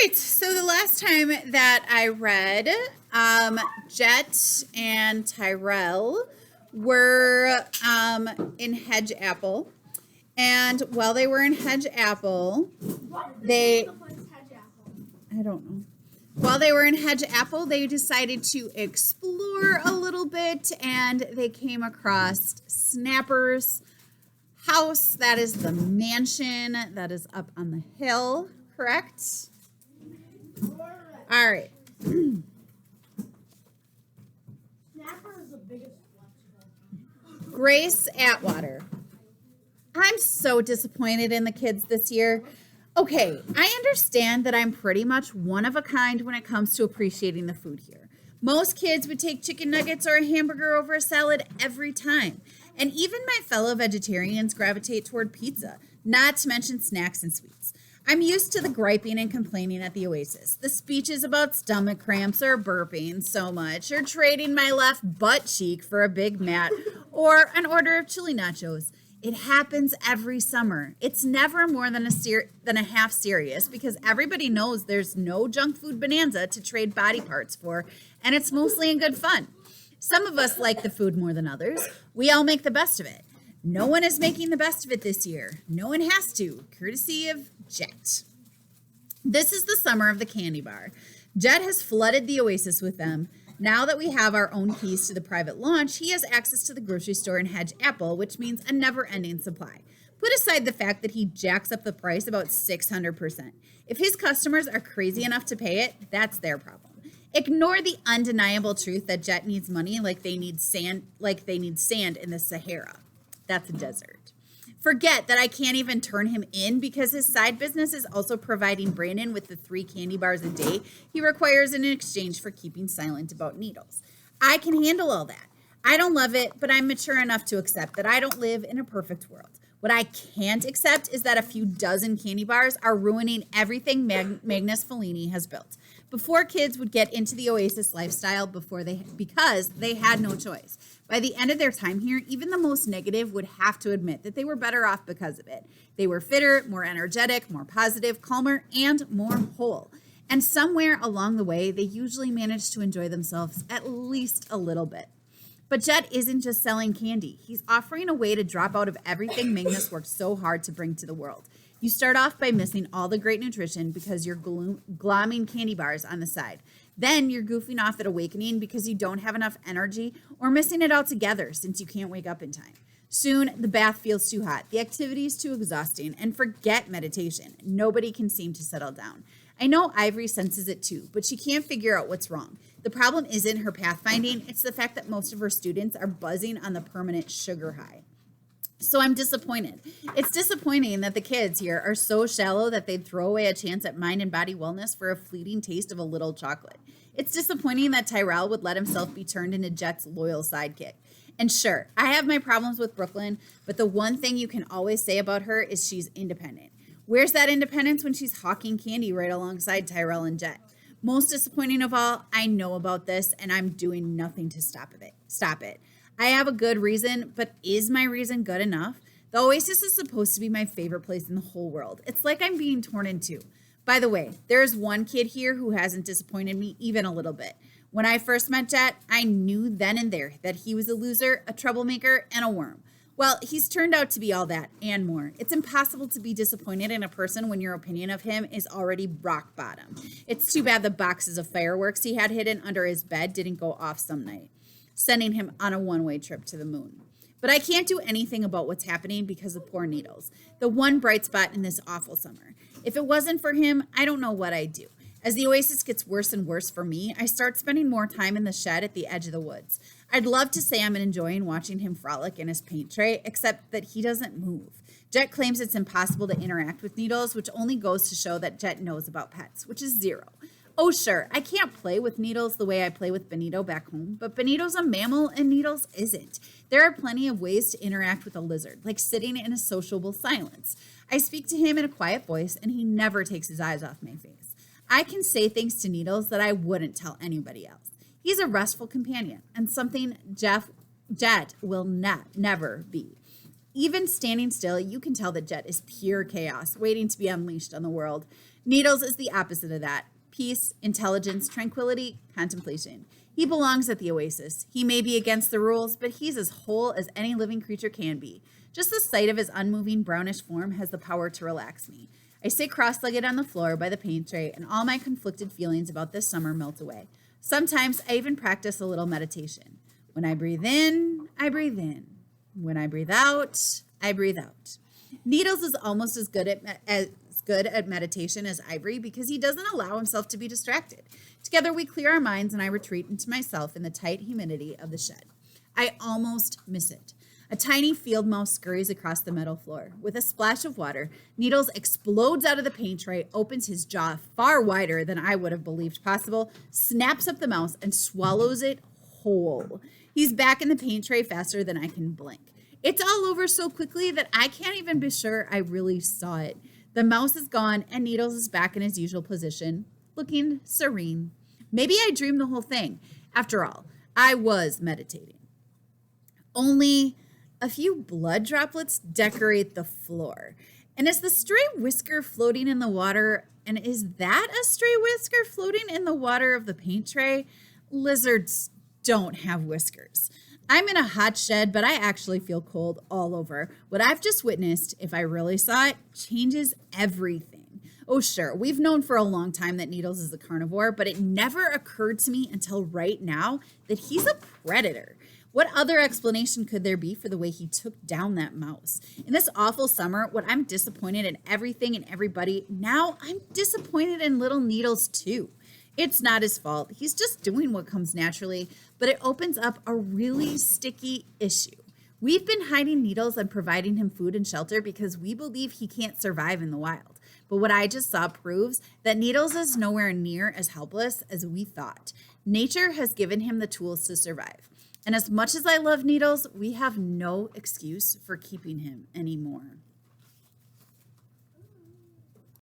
right, so the last time that I read, Jet and Tyrell were in Hedge Apple. And while they were in Hedge Apple, they, I don't know. While they were in Hedge Apple, they decided to explore a little bit and they came across Snapper's house. That is the mansion that is up on the hill, correct? All right. Grace Atwater. I'm so disappointed in the kids this year. Okay, I understand that I'm pretty much one of a kind when it comes to appreciating the food here. Most kids would take chicken nuggets or a hamburger over a salad every time. And even my fellow vegetarians gravitate toward pizza, not to mention snacks and sweets. I'm used to the griping and complaining at the Oasis, the speeches about stomach cramps or burping so much, or trading my left butt cheek for a Big Mac or an order of chili nachos. It happens every summer. It's never more than a half serious because everybody knows there's no junk food bonanza to trade body parts for, and it's mostly in good fun. Some of us like the food more than others. We all make the best of it. No one is making the best of it this year. No one has to, courtesy of Jet. This is the summer of the candy bar. Jet has flooded the Oasis with them. Now that we have our own keys to the private launch, he has access to the grocery store in Hedge Apple, which means a never-ending supply. Put aside the fact that he jacks up the price about 600%. If his customers are crazy enough to pay it, that's their problem. Ignore the undeniable truth that Jet needs money like they need sand in the Sahara. That's a desert. Forget that I can't even turn him in because his side business is also providing Brandon with the 3 candy bars a day he requires in exchange for keeping silent about needles. I can handle all that. I don't love it, but I'm mature enough to accept that I don't live in a perfect world. What I can't accept is that a few dozen candy bars are ruining everything Magnus Fellini has built. Before kids would get into the Oasis lifestyle because they had no choice. By the end of their time here, even the most negative would have to admit that they were better off because of it. They were fitter, more energetic, more positive, calmer, and more whole. And somewhere along the way, they usually managed to enjoy themselves at least a little bit. But Jet isn't just selling candy. He's offering a way to drop out of everything Magnus worked so hard to bring to the world. You start off by missing all the great nutrition because you're glomming candy bars on the side. Then you're goofing off at awakening because you don't have enough energy or missing it altogether since you can't wake up in time. Soon, the bath feels too hot, the activity is too exhausting, and forget meditation. Nobody can seem to settle down. I know Ivory senses it too, but she can't figure out what's wrong. The problem isn't her pathfinding, it's the fact that most of her students are buzzing on the permanent sugar high. So I'm disappointed. It's disappointing that the kids here are so shallow that they'd throw away a chance at mind and body wellness for a fleeting taste of a little chocolate. It's disappointing that Tyrell would let himself be turned into Jet's loyal sidekick. And sure, I have my problems with Brooklyn, but the one thing you can always say about her is she's independent. Where's that independence when she's hawking candy right alongside Tyrell and Jet? Most disappointing of all, I know about this and I'm doing nothing to stop it. I have a good reason, but is my reason good enough? The Oasis is supposed to be my favorite place in the whole world. It's like I'm being torn in two. By the way, there's one kid here who hasn't disappointed me even a little bit. When I first met Jet, I knew then and there that he was a loser, a troublemaker, and a worm. Well, he's turned out to be all that and more. It's impossible to be disappointed in a person when your opinion of him is already rock bottom. It's too bad the boxes of fireworks he had hidden under his bed didn't go off some night, sending him on a one-way trip to the moon. But I can't do anything about what's happening because of poor Needles, the one bright spot in this awful summer. If it wasn't for him, I don't know what I'd do. As the Oasis gets worse and worse for me, I start spending more time in the shed at the edge of the woods. I'd love to say I'm enjoying watching him frolic in his paint tray, except that he doesn't move. Jet claims it's impossible to interact with Needles, which only goes to show that Jet knows about pets, which is zero. Oh, sure, I can't play with Needles the way I play with Benito back home, but Benito's a mammal and Needles isn't. There are plenty of ways to interact with a lizard, like sitting in a sociable silence. I speak to him in a quiet voice, and he never takes his eyes off my face. I can say things to Needles that I wouldn't tell anybody else. He's a restful companion, and something Jet will never be. Even standing still, you can tell that Jet is pure chaos, waiting to be unleashed on the world. Needles is the opposite of that. Peace, intelligence, tranquility, contemplation. He belongs at the oasis. He may be against the rules, but he's as whole as any living creature can be. Just the sight of his unmoving brownish form has the power to relax me. I sit cross-legged on the floor by the paint tray, and all my conflicted feelings about this summer melt away. Sometimes I even practice a little meditation. When I breathe in, I breathe in. When I breathe out, I breathe out. Needles is almost as good at meditation as Ivory because he doesn't allow himself to be distracted. Together we clear our minds and I retreat into myself in the tight humidity of the shed. I almost miss it. A tiny field mouse scurries across the meadow floor. With a splash of water, Needles explodes out of the paint tray, opens his jaw far wider than I would have believed possible, snaps up the mouse, and swallows it whole. He's back in the paint tray faster than I can blink. It's all over so quickly that I can't even be sure I really saw it. The mouse is gone and Needles is back in his usual position, looking serene. Maybe I dreamed the whole thing. After all, I was meditating. Only a few blood droplets decorate the floor. And is the stray whisker floating in the water? And is that a stray whisker floating in the water of the paint tray? Lizards don't have whiskers. I'm in a hot shed, but I actually feel cold all over. What I've just witnessed, if I really saw it, changes everything. Oh, sure, we've known for a long time that Needles is a carnivore, but it never occurred to me until right now that he's a predator. What other explanation could there be for the way he took down that mouse? In this awful summer, when I'm disappointed in everything and everybody, now I'm disappointed in little Needles too. It's not his fault. He's just doing what comes naturally, but it opens up a really sticky issue. We've been hiding Needles and providing him food and shelter because we believe he can't survive in the wild. But what I just saw proves that Needles is nowhere near as helpless as we thought. Nature has given him the tools to survive. And as much as I love Needles, we have no excuse for keeping him anymore.